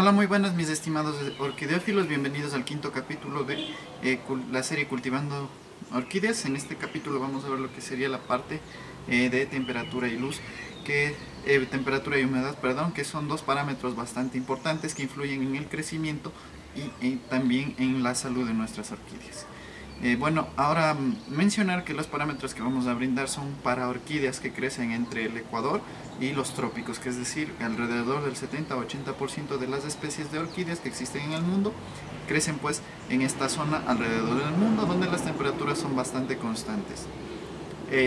Hola, muy buenas mis estimados orquideófilos, bienvenidos al quinto capítulo de la serie Cultivando Orquídeas. En este capítulo vamos a ver lo que sería la parte de temperatura y luz, temperatura y humedad, perdón, que son dos parámetros bastante importantes que influyen en el crecimiento y también en la salud de nuestras orquídeas. Bueno, ahora mencionar que los parámetros que vamos a brindar son para orquídeas que crecen entre el Ecuador y los trópicos, que es decir, alrededor del 70-80% de las especies de orquídeas que existen en el mundo crecen pues en esta zona alrededor del mundo donde las temperaturas son bastante constantes.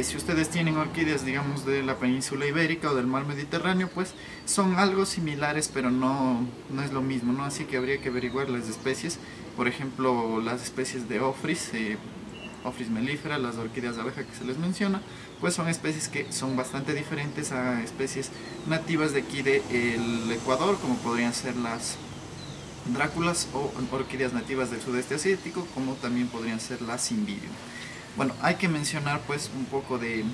Si ustedes tienen orquídeas, digamos, de la península ibérica o del mar Mediterráneo, pues son algo similares, pero no es lo mismo, ¿no? Así que habría que averiguar las especies. Por ejemplo, las especies de Ophrys mellifera, las orquídeas de abeja que se les menciona, pues son especies que son bastante diferentes a especies nativas de aquí del Ecuador, como podrían ser las dráculas o orquídeas nativas del sudeste asiático, como también podrían ser las cymbidium. Bueno, hay que mencionar pues un poco de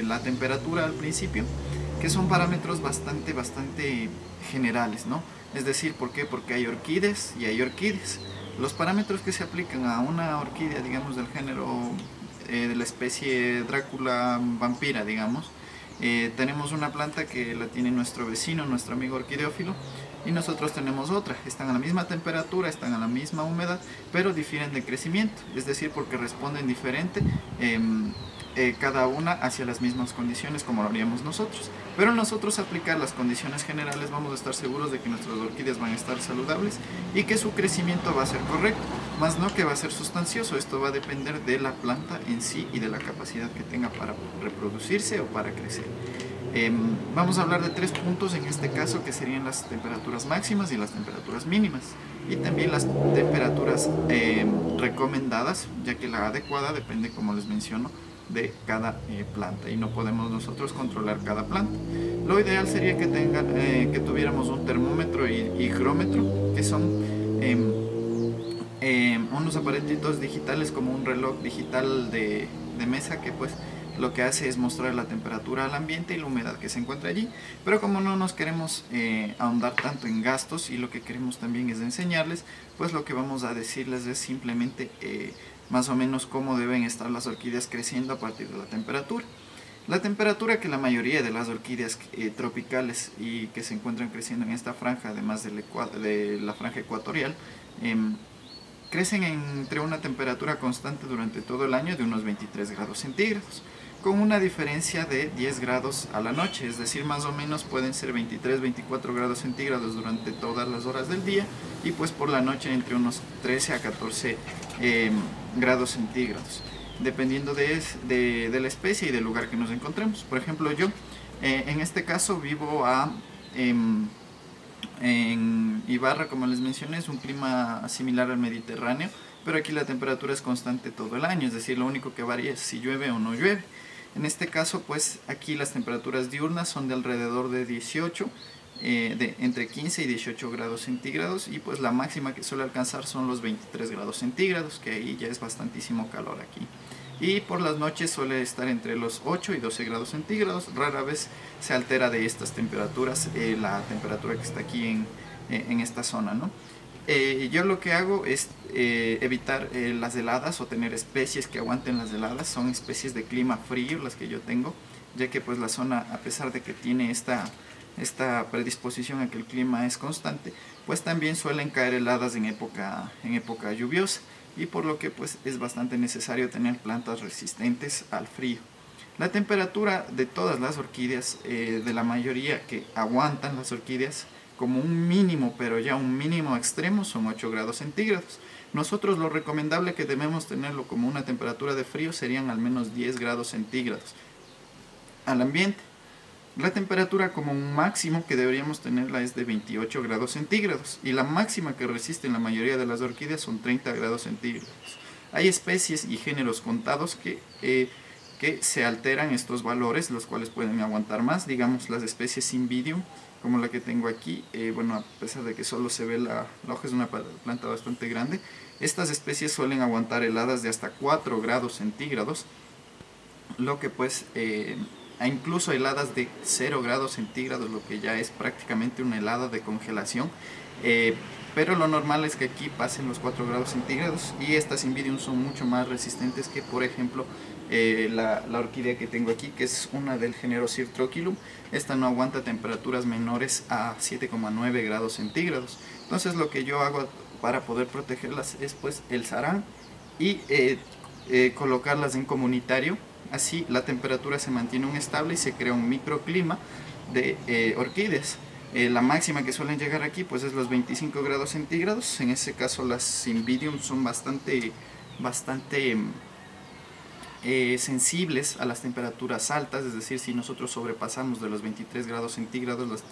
la temperatura al principio, que son parámetros bastante generales, ¿no? Es decir, ¿por qué? Porque hay orquídeas y hay orquídeas. Los parámetros que se aplican a una orquídea, digamos, del género de la especie Drácula vampira, digamos, tenemos una planta que la tiene nuestro vecino, nuestro amigo orquideófilo, y nosotros tenemos otra. Están a la misma temperatura, están a la misma humedad, pero difieren de crecimiento, es decir, porque responden diferente cada una hacia las mismas condiciones como lo haríamos nosotros. Pero nosotros aplicar las condiciones generales vamos a estar seguros de que nuestras orquídeas van a estar saludables y que su crecimiento va a ser correcto, más no que va a ser sustancioso. Esto va a depender de la planta en sí y de la capacidad que tenga para reproducirse o para crecer. Vamos a hablar de tres puntos en este caso, que serían las temperaturas máximas y las temperaturas mínimas, y también las temperaturas recomendadas, ya que la adecuada depende, como les menciono, de cada planta, y no podemos nosotros controlar cada planta. Lo ideal sería que tuviéramos un termómetro y higrómetro, que son unos aparatitos digitales como un reloj digital de mesa, que pues lo que hace es mostrar la temperatura al ambiente y la humedad que se encuentra allí. Pero como no nos queremos ahondar tanto en gastos y lo que queremos también es enseñarles, pues lo que vamos a decirles es simplemente más o menos cómo deben estar las orquídeas creciendo a partir de la temperatura. La temperatura que la mayoría de las orquídeas tropicales y que se encuentran creciendo en esta franja, además de la franja ecuatorial, crecen entre una temperatura constante durante todo el año de unos 23 grados centígrados, con una diferencia de 10 grados a la noche, es decir, más o menos pueden ser 23-24 grados centígrados durante todas las horas del día, y pues por la noche entre unos 13 a 14 grados centígrados, dependiendo de la especie y del lugar que nos encontremos. Por ejemplo, yo en este caso vivo en Ibarra, como les mencioné, es un clima similar al Mediterráneo, pero aquí la temperatura es constante todo el año, es decir, lo único que varía es si llueve o no llueve. En este caso, pues aquí las temperaturas diurnas son de alrededor de 18, entre 15 y 18 grados centígrados, y pues la máxima que suele alcanzar son los 23 grados centígrados, que ahí ya es bastantísimo calor aquí. Y por las noches suele estar entre los 8 y 12 grados centígrados. Rara vez se altera de estas temperaturas la temperatura que está aquí en esta zona, ¿no? Yo lo que hago es evitar las heladas o tener especies que aguanten las heladas. Son especies de clima frío las que yo tengo, ya que pues la zona, a pesar de que tiene esta predisposición a que el clima es constante, pues también suelen caer heladas en época lluviosa, y por lo que pues es bastante necesario tener plantas resistentes al frío. La temperatura de todas las orquídeas, de la mayoría que aguantan las orquídeas, como un mínimo, pero ya un mínimo extremo, son 8 grados centígrados. Nosotros lo recomendable que debemos tenerlo como una temperatura de frío serían al menos 10 grados centígrados al ambiente. La temperatura como un máximo que deberíamos tenerla es de 28 grados centígrados, y la máxima que resisten la mayoría de las orquídeas son 30 grados centígrados. Hay especies y géneros contados que se alteran estos valores, los cuales pueden aguantar más, digamos las especies Cymbidium, como la que tengo aquí. Bueno, a pesar de que solo se ve la hoja, es una planta bastante grande. Estas especies suelen aguantar heladas de hasta 4 grados centígrados, lo que pues incluso heladas de 0 grados centígrados, lo que ya es prácticamente una helada de congelación. Pero lo normal es que aquí pasen los 4 grados centígrados, y estas Cymbidium son mucho más resistentes que, por ejemplo, la orquídea que tengo aquí, que es una del género Cyrtrochilum. Esta no aguanta temperaturas menores a 7,9 grados centígrados. Entonces lo que yo hago para poder protegerlas es pues el sarán y colocarlas en comunitario. Así la temperatura se mantiene estable y se crea un microclima de orquídeas. La máxima que suelen llegar aquí pues es los 25 grados centígrados. En ese caso las Cymbidium son bastante sensibles a las temperaturas altas, es decir, si nosotros sobrepasamos de los 23 grados centígrados,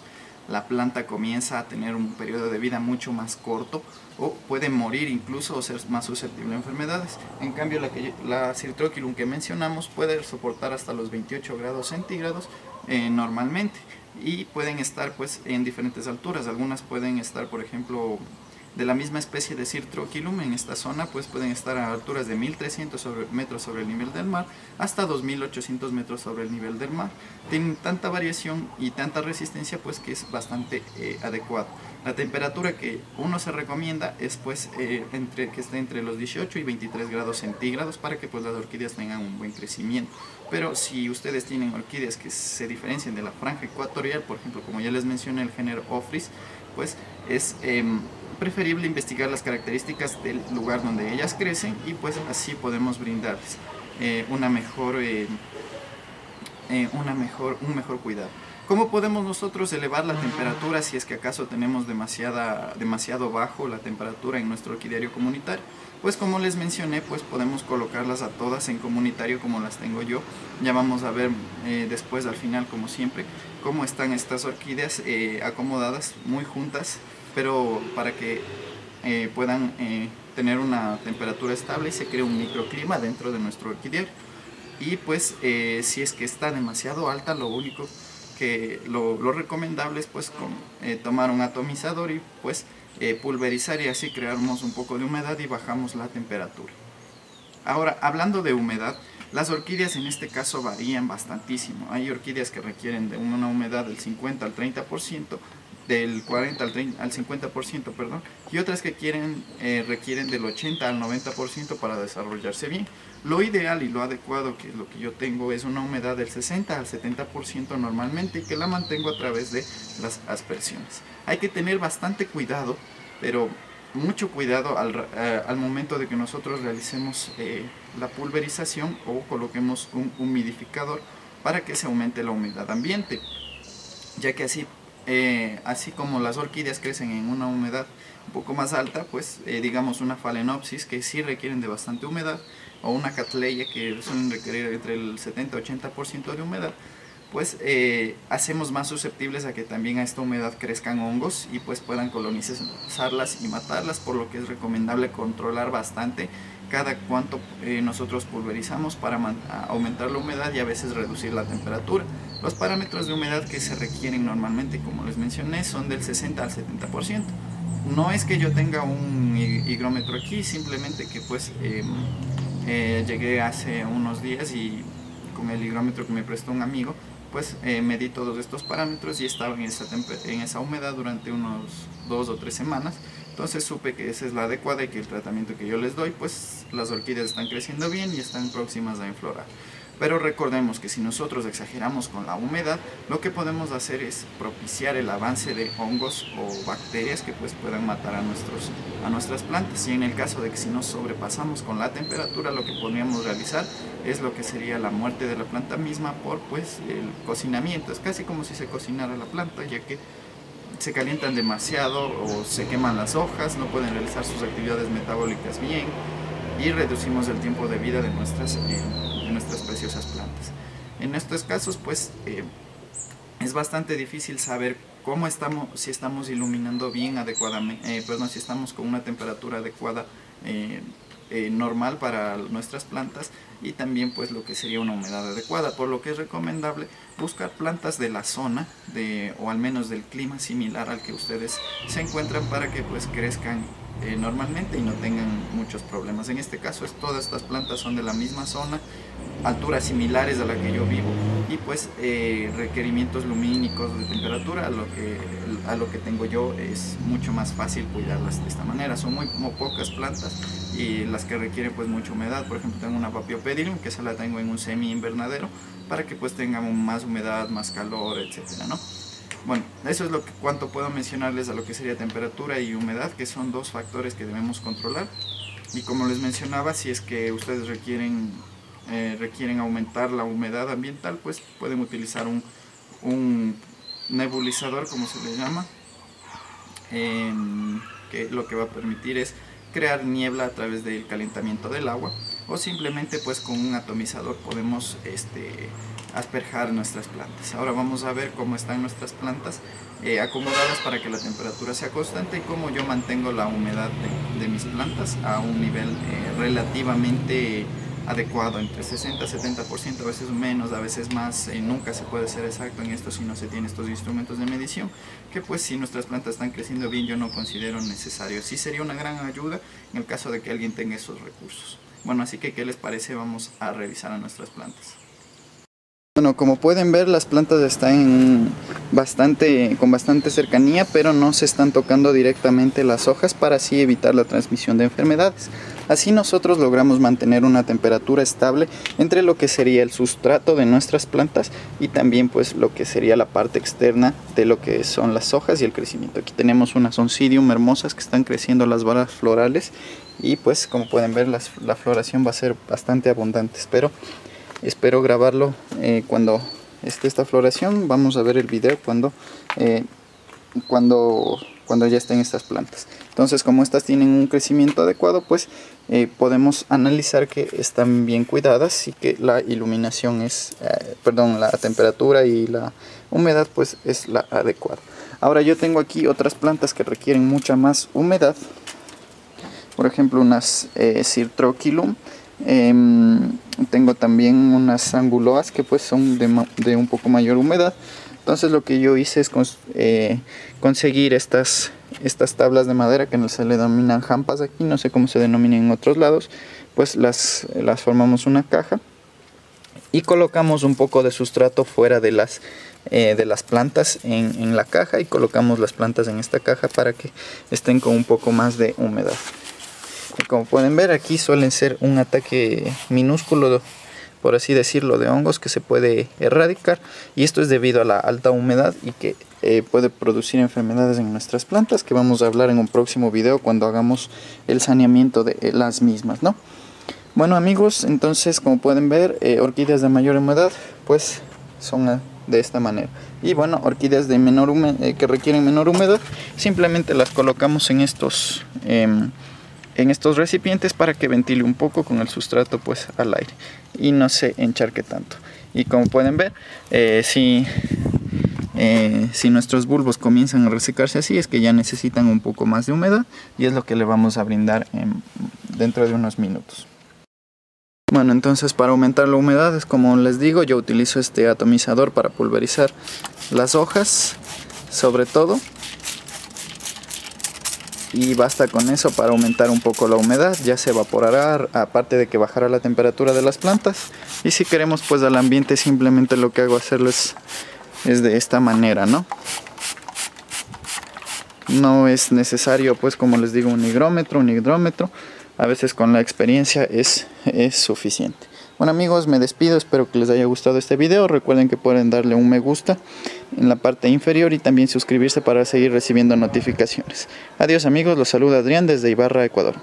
la planta comienza a tener un periodo de vida mucho más corto, o puede morir incluso, o ser más susceptible a enfermedades. En cambio la Cyrtrochilum que mencionamos puede soportar hasta los 28 grados centígrados normalmente, y pueden estar pues en diferentes alturas. Algunas pueden estar, por ejemplo, de la misma especie de Cyrtrochilum en esta zona, pues pueden estar a alturas de 1300 metros sobre el nivel del mar hasta 2800 metros sobre el nivel del mar. Tienen tanta variación y tanta resistencia pues que es bastante adecuado. La temperatura que uno se recomienda es pues que esté entre los 18 y 23 grados centígrados para que pues las orquídeas tengan un buen crecimiento. Pero si ustedes tienen orquídeas que se diferencian de la franja ecuatorial, por ejemplo, como ya les mencioné, el género Ophrys, pues es preferible investigar las características del lugar donde ellas crecen, y pues así podemos brindarles un mejor cuidado. ¿Cómo podemos nosotros elevar la temperatura si es que acaso tenemos demasiado bajo la temperatura en nuestro orquidiario comunitario? Pues como les mencioné, pues podemos colocarlas a todas en comunitario como las tengo yo. Ya vamos a ver después, al final, como siempre, cómo están estas orquídeas acomodadas muy juntas, pero para que puedan tener una temperatura estable y se cree un microclima dentro de nuestro orquidiario. Y pues si es que está demasiado alta, lo recomendable es pues tomar un atomizador y pues pulverizar, y así creamos un poco de humedad y bajamos la temperatura. Ahora, hablando de humedad, las orquídeas en este caso varían bastantísimo. Hay orquídeas que requieren de una humedad del 50 al 30%, del 40 al 50%, perdón, y otras que requieren del 80 al 90% para desarrollarse bien. Lo ideal y lo adecuado, que es lo que yo tengo, es una humedad del 60 al 70% normalmente, y que la mantengo a través de las aspersiones. Hay que tener bastante cuidado, pero mucho cuidado al momento de que nosotros realicemos la pulverización o coloquemos un humidificador para que se aumente la humedad ambiente, ya que así como las orquídeas crecen en una humedad un poco más alta, pues digamos una Phalaenopsis que sí requieren de bastante humedad, o una Cattleya que suelen requerir entre el 70-80% de humedad, pues hacemos más susceptibles a que también a esta humedad crezcan hongos y pues puedan colonizarlas y matarlas, por lo que es recomendable controlar bastante cada cuánto nosotros pulverizamos para aumentar la humedad y a veces reducir la temperatura. Los parámetros de humedad que se requieren normalmente, como les mencioné, son del 60 al 70%. No es que yo tenga un higrómetro aquí, simplemente que pues llegué hace unos días y con el higrómetro que me prestó un amigo, pues medí todos estos parámetros y estaba en esa humedad durante unos 2 o 3 semanas. Entonces supe que esa es la adecuada y que el tratamiento que yo les doy, pues las orquídeas están creciendo bien y están próximas a enflorar. Pero recordemos que si nosotros exageramos con la humedad, lo que podemos hacer es propiciar el avance de hongos o bacterias que pues puedan matar a nuestras plantas. Y en el caso de que si nos sobrepasamos con la temperatura, lo que podríamos realizar es lo que sería la muerte de la planta misma por pues el cocinamiento. Es casi como si se cocinara la planta, ya que se calientan demasiado o se queman las hojas, no pueden realizar sus actividades metabólicas bien, y reducimos el tiempo de vida de nuestras preciosas plantas. En estos casos pues es bastante difícil saber si estamos iluminando bien adecuadamente, si estamos con una temperatura adecuada normal para nuestras plantas, y también pues lo que sería una humedad adecuada, por lo que es recomendable buscar plantas de la zona o al menos del clima similar al que ustedes se encuentran para que pues crezcan normalmente y no tengan muchos problemas. En este caso todas estas plantas son de la misma zona, alturas similares a la que yo vivo y pues requerimientos lumínicos de temperatura a lo que tengo yo es mucho más fácil cuidarlas de esta manera. Son muy pocas plantas y las que requieren pues mucha humedad. Por ejemplo, tengo una Paphiopedilum que esa la tengo en un semi invernadero para que pues tengan más humedad, más calor, etcétera, ¿no? Bueno, eso es cuanto puedo mencionarles a lo que sería temperatura y humedad, que son dos factores que debemos controlar. Y como les mencionaba, si es que ustedes requieren aumentar la humedad ambiental, pues pueden utilizar un nebulizador, como se le llama, que lo que va a permitir es crear niebla a través del calentamiento del agua, o simplemente pues con un atomizador podemos asperjar nuestras plantas. Ahora vamos a ver cómo están nuestras plantas acomodadas para que la temperatura sea constante y cómo yo mantengo la humedad de mis plantas a un nivel relativamente adecuado, entre 60-70%, a veces menos, a veces más. Nunca se puede ser exacto en esto si no se tiene estos instrumentos de medición, que pues si nuestras plantas están creciendo bien yo no considero necesario. Sí sería una gran ayuda en el caso de que alguien tenga esos recursos. Bueno, así que ¿qué les parece? Vamos a revisar a nuestras plantas. Bueno, como pueden ver, las plantas están con bastante cercanía, pero no se están tocando directamente las hojas para así evitar la transmisión de enfermedades. Así nosotros logramos mantener una temperatura estable entre lo que sería el sustrato de nuestras plantas y también pues lo que sería la parte externa de lo que son las hojas y el crecimiento. Aquí tenemos unas Oncidium hermosas que están creciendo las varas florales y pues como pueden ver la floración va a ser bastante abundante. Espero grabarlo cuando esté esta floración. Vamos a ver el video cuando ya estén estas plantas. Entonces, como estas tienen un crecimiento adecuado, pues podemos analizar que están bien cuidadas y que la iluminación la temperatura y la humedad pues es la adecuada. Ahora yo tengo aquí otras plantas que requieren mucha más humedad. Por ejemplo, unas Cirtrochilum. Tengo también unas Anguloas que pues son de un poco mayor humedad. Entonces lo que yo hice es conseguir estas tablas de madera que no se le denominan hampas aquí, no sé cómo se denominan en otros lados. Pues las formamos una caja y colocamos un poco de sustrato fuera de las plantas en la caja, y colocamos las plantas en esta caja para que estén con un poco más de humedad. Como pueden ver, aquí suelen ser un ataque minúsculo, por así decirlo, de hongos que se puede erradicar, y esto es debido a la alta humedad y que puede producir enfermedades en nuestras plantas, que vamos a hablar en un próximo video cuando hagamos el saneamiento de las mismas, ¿no? Bueno amigos, entonces como pueden ver, orquídeas de mayor humedad pues son de esta manera, y bueno, orquídeas de que requieren menor humedad simplemente las colocamos en estos recipientes para que ventile un poco con el sustrato pues al aire y no se encharque tanto. Y como pueden ver, si nuestros bulbos comienzan a resecarse así, es que ya necesitan un poco más de humedad, y es lo que le vamos a brindar dentro de unos minutos. Bueno, entonces para aumentar la humedad, es como les digo, yo utilizo este atomizador para pulverizar las hojas sobre todo, y basta con eso para aumentar un poco la humedad. Ya se evaporará, aparte de que bajará la temperatura de las plantas. Y si queremos pues al ambiente, simplemente lo que hago hacerles es de esta manera, ¿no? No es necesario pues, como les digo, un higrómetro. A veces con la experiencia es suficiente. Bueno amigos, me despido, espero que les haya gustado este video. Recuerden que pueden darle un me gusta en la parte inferior y también suscribirse para seguir recibiendo notificaciones. Adiós amigos, los saluda Adrián desde Ibarra, Ecuador.